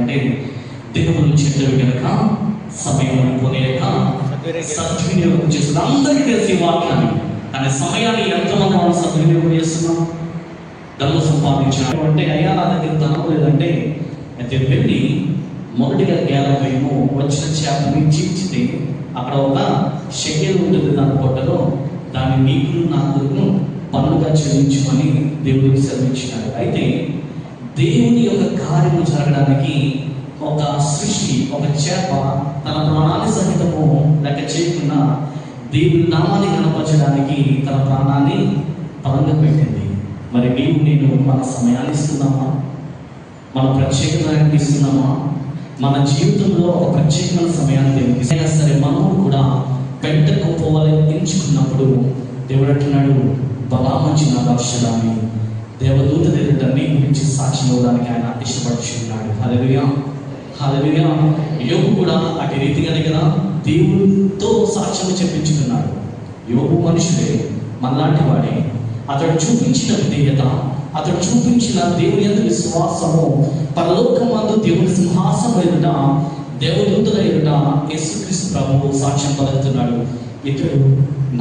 ఏమంటున్నాడంటే, దినములు చెడ్డవి కనుక సమయం పోలేక సద్వినియోగం చేస్తున్నారు. అందరికీ తెలిసి వాక్యాన్ని, కానీ సమయాన్ని ఎంతమంది మనం సద్వినియోగం చేస్తున్నాం? డబ్బు సంపాదించడం అంటే అయ్యా నా దగ్గర ధనం లేదంటే అయితే వెళ్ళి మొదటిగా గేలపైను వచ్చిన చేపని చీల్చితే అక్కడ ఒక షెకెల్ ఉంటుంది దాని పొట్టలో, దాని నీకులు నాకులను పన్నుగా చెల్లించమని దేవుడికి సెలవిచ్చినాడు. అయితే దేవుని యొక్క కార్యము జరగడానికి ఒక సృష్టి, ఒక చేప తన ప్రాణాన్ని సహితము లెక్క చేయకుండా దేవుని నామాన్ని కనపరచడానికి తన ప్రాణాన్ని పరంగా పెట్టింది. మరి నీవు నేను మన సమయాన్ని ఇస్తున్నామా? మన ప్రత్యేకతను ఇస్తున్నామా? మన జీవితంలో ఒక ప్రత్యేకమైన సమయాన్ని దేవుడికి అయినా సరే మనం కూడా వెంటకు పోవాలని ఎంచుకున్నప్పుడు దేవుడు అంటున్నాడు, బలా మంచి నా దర్శనాన్ని దేవదూత ఎదుట నీ గురించి సాక్ష్యం ఇవ్వడానికి ఆయన ఇష్టపడుచున్నాడు. హల్లెలూయా, హల్లెలూయా. యోబు కూడా అటు రీతిగానే కదా దేవుడితో సాక్ష్యం చెప్పించుకున్నాడు. యోబు మనుషులే, మనలాంటి వాడే. అతడు చూపించిన విధేయత, అతడు చూపించిన దేవుని యందు విశ్వాసము, పరలోకమందు దేవుని సింహాసనం ఎదుట దేవదూతల ఎదుట యేసుక్రీస్తు ప్రభువు సాక్ష్యం పలుకుతున్నాడు, ఇతడు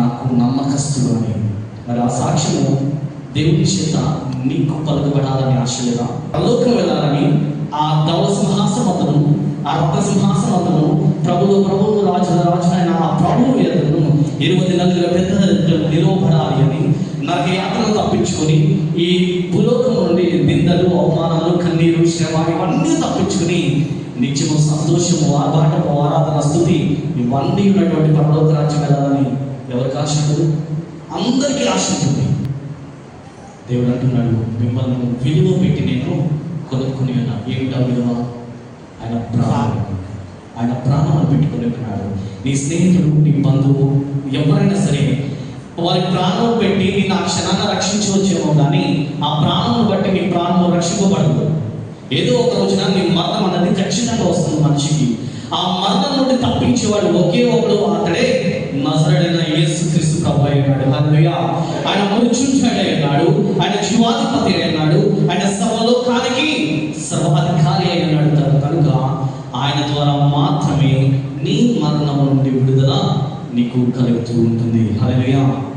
నాకు నమ్మకస్తుడు అని. మరి ఆ సాక్ష్యము దేవుని చేత నీకు పలుకబడాలని ఆశ లేదా? పరలోకం వెళ్ళాలని ఆ ధవళ సింహాసనమును, ఆ రత్న సింహాసనమును, ప్రభువు ప్రభువు రాజుల రాజునైన ఆ ప్రభువు ఎదుటను 20 నలుగుల పెద్ద నిలవబడాలి అని నాకు యాత్రను తప్పించుకొని ఈ భూలోకం నుండి నిందలు, అవమానాలు, కన్నీరు, శ్రమ ఇవన్నీ తప్పించుకుని నిత్యము సంతోషము, ఆర్భాటము, ఆరాధన, స్తుతి ఇవన్నీ ఉన్నటువంటి పరలోక రాజ్యం వెళ్ళాలని ఎవరికి ఆశ ఉండదు? అందరికీ ఆశ ఉంటుంది. దేవుడు అంటున్నాడు, మిమ్మల్ని విలువ పెట్టి నేను కొనుక్కొని ఉన్నా. ఏమిటా విలువ? ఆయన ప్రాణం, ఆయన ప్రాణాన్ని పెట్టుకొని ఉన్నాడు. నీ స్నేహితుడు, నీ బంధువు ఎవరైనా సరే వారి ప్రాణం పెట్టి నేను ఆ క్షణాన్ని రక్షించవచ్చేమో, కానీ ఆ ప్రాణం బట్టి నీ ప్రాణం రక్షింపబడదు. ఏదో ఒక రోజున నీ మరణం అన్నది ఖచ్చితంగా వస్తుంది మనిషికి. ఆ మరణం నుండి తప్పించేవాడు ఒకే ఒకడు, అతడే నజరేయుడైన యేసుక్రీస్తు ప్రభువు అయినాడు. హల్లెలూయా. ఆయన మృత్యుంజయుడు అయినాడు, ఆయన జీవాధిపతి అయినాడు, ఆయన సర్వలోకానికి సర్వాధికారి అయినాడు. కనుక ఆయన ద్వారా మాత్రమే నీ మరణం నుండి విడుదల నీకు కలుగుతూ ఉంటుంది. హల్లెలూయా.